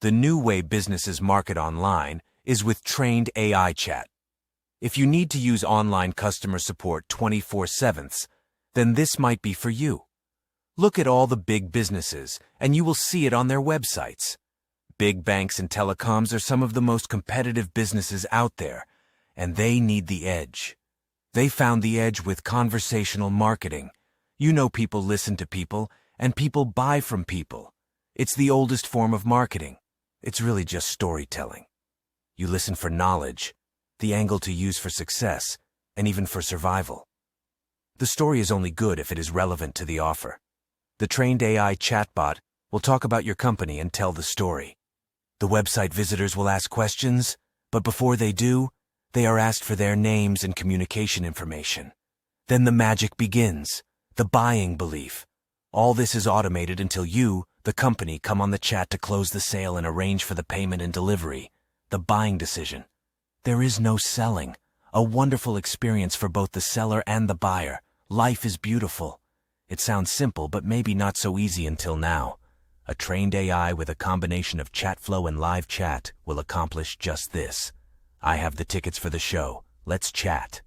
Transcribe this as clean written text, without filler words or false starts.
The new way businesses market online is with trained AI chat. If you need to use online customer support 24/7, then this might be for you. Look at all the big businesses, and you will see it on their websites. Big banks and telecoms are some of the most competitive businesses out there, and they need the edge. They found the edge with conversational marketing. You know, people listen to people, and people buy from people. It's the oldest form of marketing. It's really just storytelling. You listen for knowledge, the angle to use for success, and even for survival. The story is only good if it is relevant to the offer. The trained AI chatbot will talk about your company and tell the story. The website visitors will ask questions, but before they do, they are asked for their names and communication information. Then the magic begins, the buying belief. All this is automated until you, the company, come on the chat to close the sale and arrange for the payment and delivery, the buying decision. There is no selling. A wonderful experience for both the seller and the buyer. Life is beautiful. It sounds simple, but maybe not so easy until now. A trained AI with a combination of chat flow and live chat will accomplish just this. I have the tickets for the show. Let's chat.